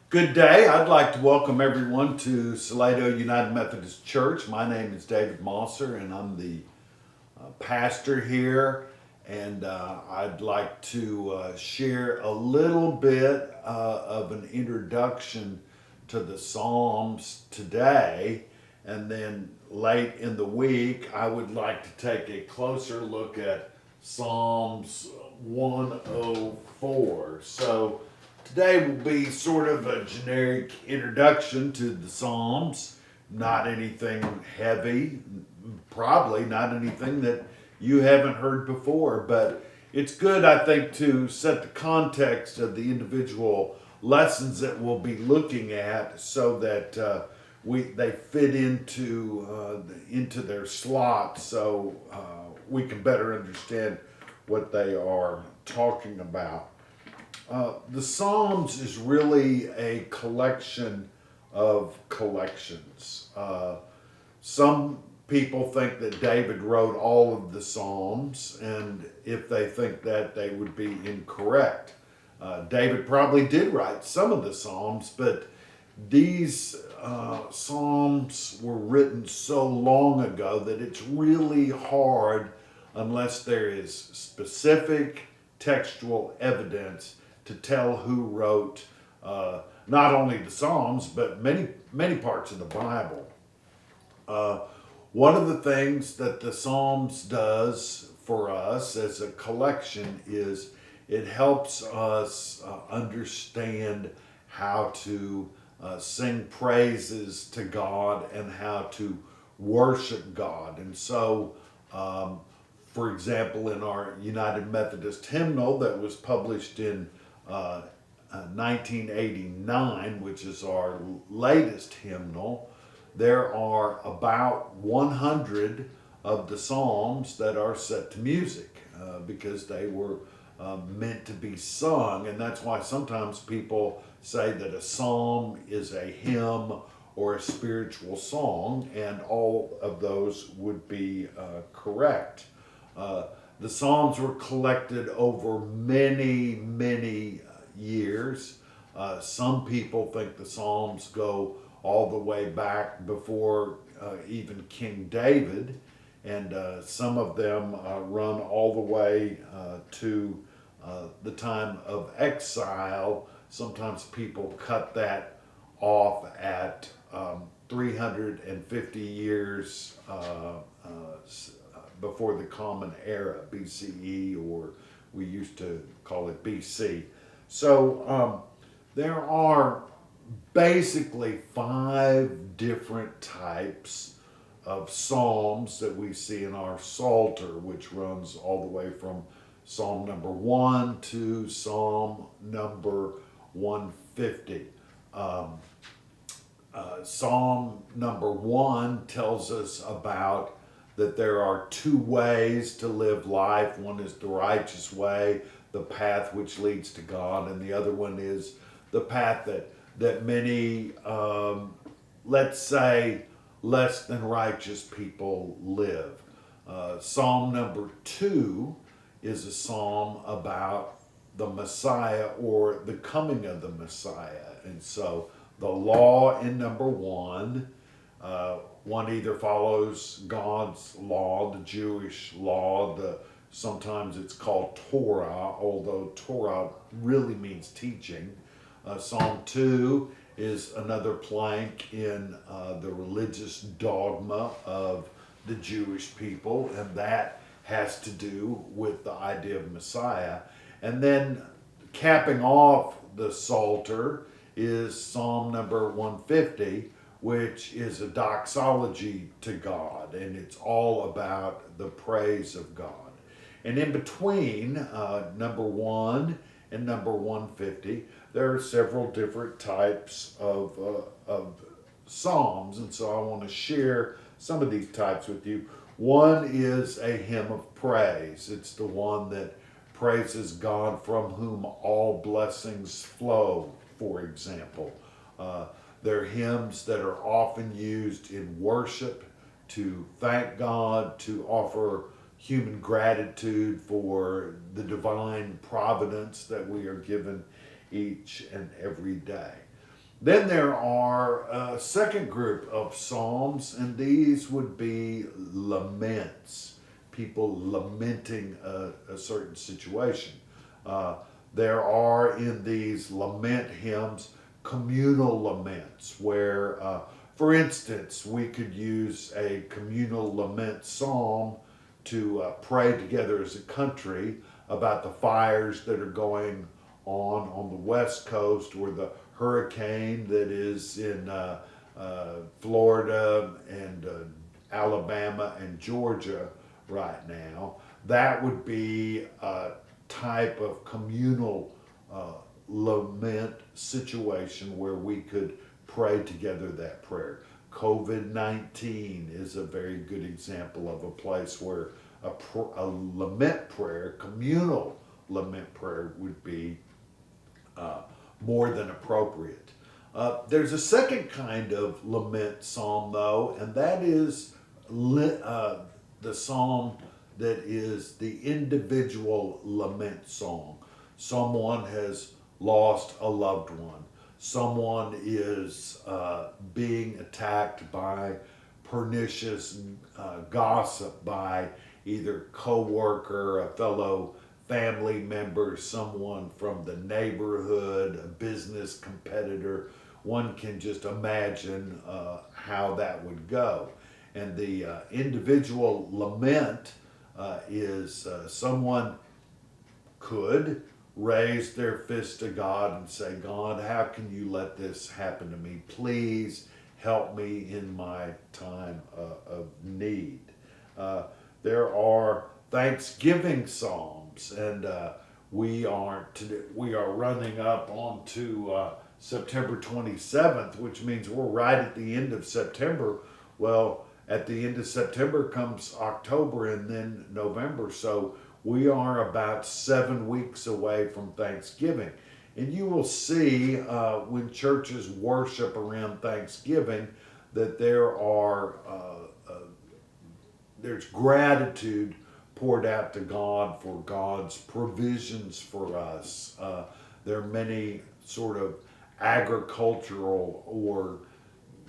Good day. I'd like to welcome everyone to Salado United Methodist Church. My name is David Mosser, and I'm the pastor here. And I'd like to share a little bit of an introduction to the Psalms today. And then late in the week, I would like to take a closer look at Psalms 104. So today will be sort of a generic introduction to the Psalms, not anything heavy, probably not anything that you haven't heard before, but it's good, I think, to set the context of the individual lessons that we'll be looking at so that they fit into their slot so we can better understand what they are talking about. The Psalms is really a collection of collections. Some people think that David wrote all of the Psalms, and if they think that, they would be incorrect. David probably did write some of the Psalms, but these Psalms were written so long ago that it's really hard, unless there is specific textual evidence, to tell who wrote not only the Psalms but many parts of the Bible. Uh, One of the things that the Psalms does for us as a collection is it helps us understand how to sing praises to God and how to worship God. And so, for example, in our United Methodist hymnal that was published in 1989, which is our latest hymnal, there are about 100 of the Psalms that are set to music because they were meant to be sung. And that's why sometimes people say that a psalm is a hymn or a spiritual song, and all of those would be correct. The Psalms were collected over many years. Some people think the Psalms go all the way back before even King David, and some of them run all the way to the time of exile. Sometimes people cut that off at 350 years before the Common Era, BCE, or we used to call it BC. So there are basically five different types of psalms that we see in our Psalter, which runs all the way from Psalm number 1 to Psalm number 150. Psalm number 1 tells us about that there are two ways to live life. One is the righteous way, the path which leads to God, and the other one is the path that many, let's say, less than righteous people live. Psalm number 2 is a psalm about the Messiah or the coming of the Messiah. And so the law in number 1, one either follows God's law, the Jewish law, sometimes it's called Torah, although Torah really means teaching. Psalm 2 is another plank in the religious dogma of the Jewish people, and that has to do with the idea of Messiah. And then capping off the Psalter is Psalm number 150, which is a doxology to God, and it's all about the praise of God. And in between number 1 and number 150, there are several different types of psalms, and so I want to share some of these types with you. One is a hymn of praise. It's the one that praises God from whom all blessings flow, for example. They're hymns that are often used in worship to thank God, to offer human gratitude for the divine providence that we are given each and every day. Then there are a second group of psalms, and these would be laments, people lamenting a certain situation. Uh, there are in these lament hymns communal laments, where, for instance, we could use a communal lament psalm to pray together as a country about the fires that are going on the west coast, or the hurricane that is in Florida and Alabama and Georgia right now. That would be a type of communal uh, lament situation where we could pray together that prayer. COVID 19 is a very good example of a place where a lament prayer, communal lament prayer, would be uh, more than appropriate. There's a second kind of lament psalm, though, and that is the psalm that is the individual lament song. Someone has lost a loved one. Someone is being attacked by pernicious gossip by either coworker, a fellow family member, someone from the neighborhood, a business competitor. One can just imagine how that would go. And the individual lament is someone could raise their fist to God and say, God, how can you let this happen to me? Please help me in my time of need. There are Thanksgiving psalms, and we are running up onto September 27th, which means we're right at the end of September. Well, at the end of September comes October and then November, so we are about 7 weeks away from Thanksgiving. And you will see when churches worship around Thanksgiving that there's gratitude poured out to God for God's provisions for us. There are many sort of agricultural, or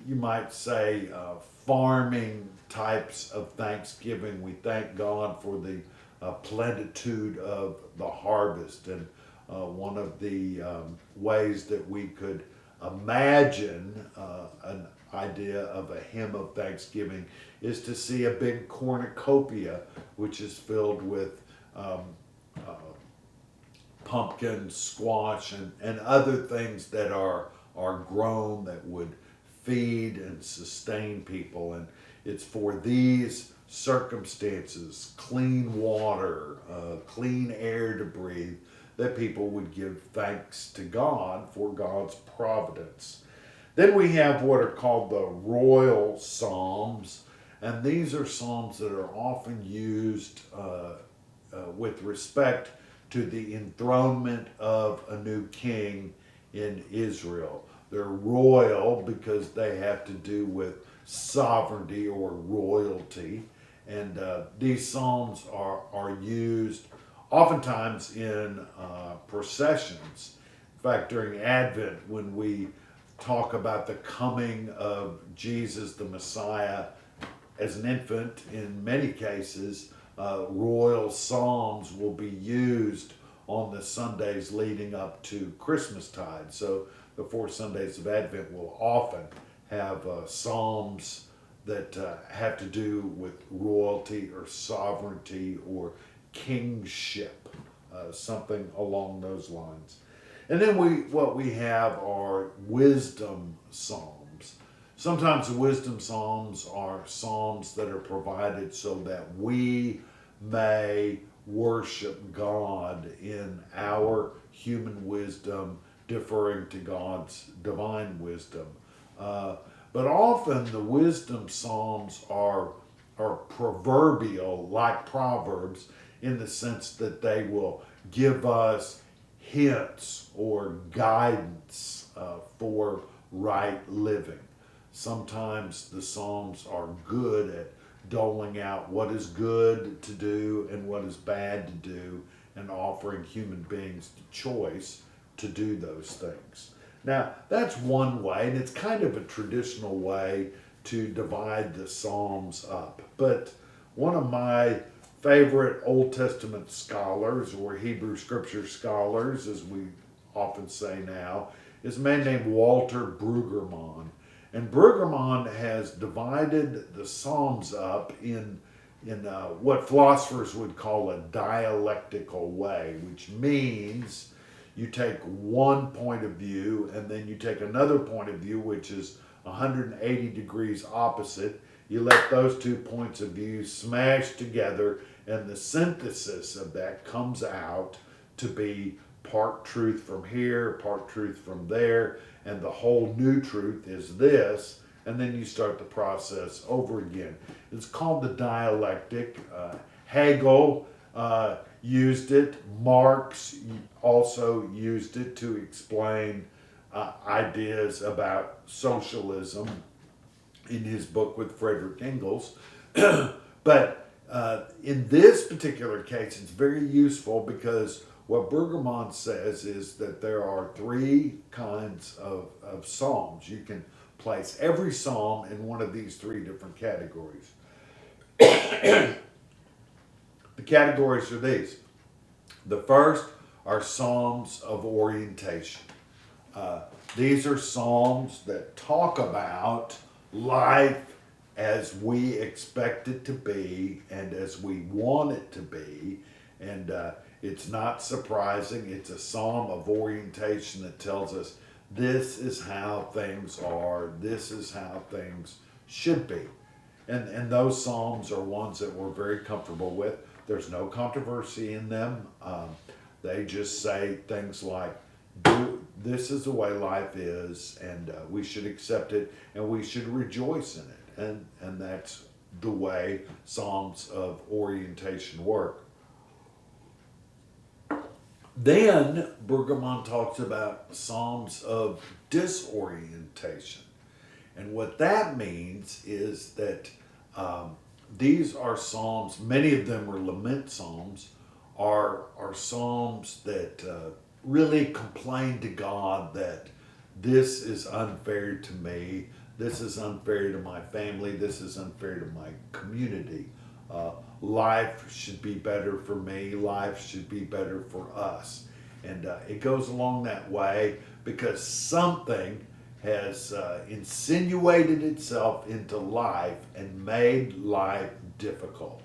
you might say farming types of Thanksgiving. We thank God for the plenitude of the harvest. And one of the ways that we could imagine an idea of a hymn of thanksgiving is to see a big cornucopia, which is filled with uh, pumpkin, squash, and other things that are grown that would feed and sustain people. And it's for these circumstances, clean water, clean air to breathe, that people would give thanks to God for God's providence. Then we have what are called the royal psalms, and these are psalms that are often used with respect to the enthronement of a new king in Israel. They're royal because they have to do with sovereignty or royalty, and these psalms are used oftentimes in processions. In fact, during Advent, when we talk about the coming of Jesus the Messiah as an infant, in many cases, royal psalms will be used on the Sundays leading up to Christmastide. So the 4 Sundays of Advent will often have psalms that have to do with royalty or sovereignty or kingship, something along those lines. And then what we have are wisdom psalms. Sometimes the wisdom psalms are psalms that are provided so that we may worship God in our human wisdom, deferring to God's divine wisdom. But often the wisdom psalms are proverbial, like Proverbs, in the sense that they will give us hints or guidance for right living. Sometimes the Psalms are good at doling out what is good to do and what is bad to do, and offering human beings the choice to do those things. Now, that's one way, and it's kind of a traditional way to divide the Psalms up. But one of my favorite Old Testament scholars, or Hebrew Scripture scholars, as we often say now, is a man named Walter Brueggemann. And Brueggemann has divided the Psalms up in what philosophers would call a dialectical way, which means you take one point of view and then you take another point of view, which is 180 degrees opposite. You let those 2 points of view smash together, and the synthesis of that comes out to be part truth from here, part truth from there, and the whole new truth is this, and then you start the process over again. It's called the dialectic. Hegel used it. Marx also used it to explain ideas about socialism in his book with Frederick Engels. But in this particular case, it's very useful because what Brueggemann says is that there are three kinds of psalms. You can place every psalm in one of these three different categories. The categories are these. The first are psalms of orientation. These are psalms that talk about life as we expect it to be and as we want it to be. And it's not surprising. It's a psalm of orientation that tells us this is how things are, this is how things should be. And those psalms are ones that we're very comfortable with. There's no controversy in them. They just say things like, this is the way life is, and we should accept it, and we should rejoice in it. And that's the way psalms of orientation work. Then Brueggemann talks about psalms of disorientation. And what that means is that these are psalms, many of them are lament psalms, are psalms that really complain to God that this is unfair to me, this is unfair to my family, this is unfair to my community. Life should be better for me, life should be better for us. And it goes along that way because something has insinuated itself into life and made life difficult.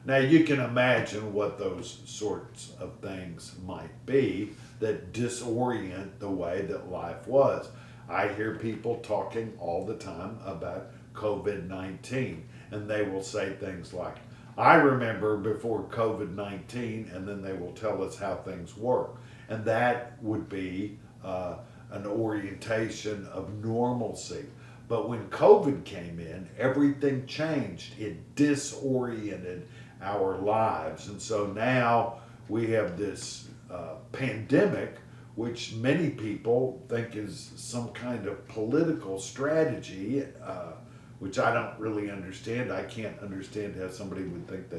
Now you can imagine what those sorts of things might be that disorient the way that life was. I hear people talking all the time about COVID-19, and they will say things like, I remember before COVID-19, and then they will tell us how things were. And that would be an orientation of normalcy. But when COVID came in, everything changed. It disoriented our lives. And so now we have this pandemic, which many people think is some kind of political strategy, which I don't really understand. I can't understand how somebody would think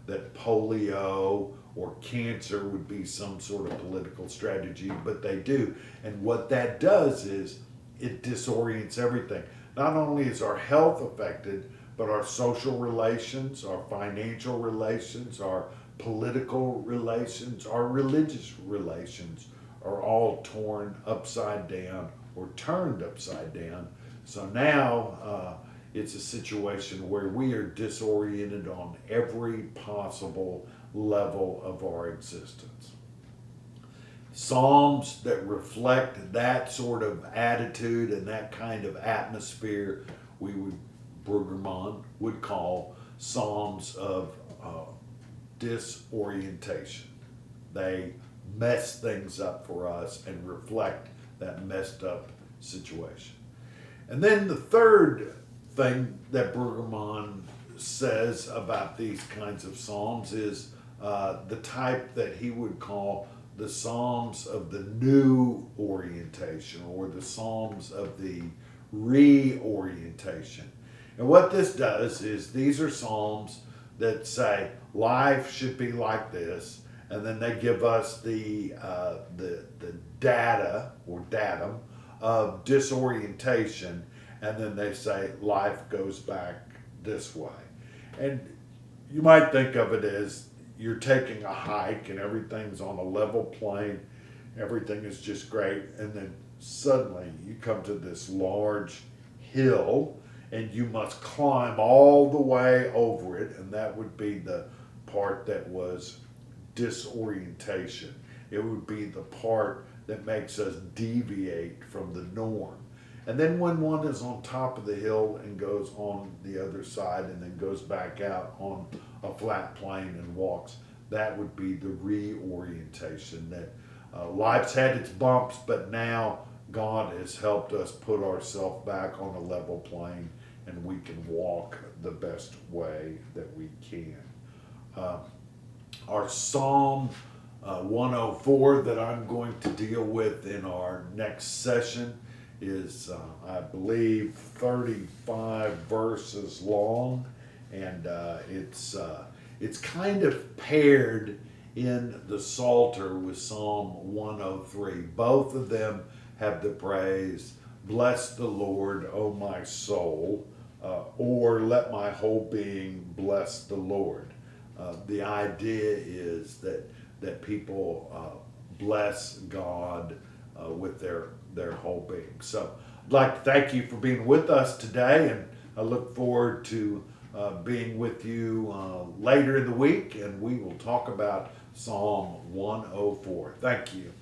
that polio or cancer would be some sort of political strategy, but they do. And what that does is it disorients everything. Not only is our health affected, but our social relations, our financial relations, our political relations, our religious relations are all torn upside down or turned upside down. So now it's a situation where we are disoriented on every possible level of our existence. Psalms that reflect that sort of attitude and that kind of atmosphere, Brueggemann would call psalms of disorientation. They mess things up for us and reflect that messed up situation. And then the third thing that Brueggemann says about these kinds of psalms is the type that he would call the psalms of the new orientation, or the psalms of the reorientation. And what this does is these are psalms that say life should be like this, and then they give us the data or datum of disorientation, and then they say life goes back this way. And you might think of it as you're taking a hike and everything's on a level plane, everything is just great, and then suddenly you come to this large hill and you must climb all the way over it, and that would be the part that was disorientation. It would be the part that makes us deviate from the norm. And then when one is on top of the hill and goes on the other side and then goes back out on a flat plane and walks, that would be the reorientation. That life's had its bumps, but now God has helped us put ourselves back on a level plane, and we can walk the best way that we can. Our Psalm 104 that I'm going to deal with in our next session is, I believe, 35 verses long, and it's kind of paired in the Psalter with Psalm 103. Both of them have the phrase, "Bless the Lord, O my soul," or "Let my whole being bless the Lord." The idea is that people bless God with their whole being. So I'd like to thank you for being with us today, and I look forward to being with you later in the week, and we will talk about Psalm 104. Thank you.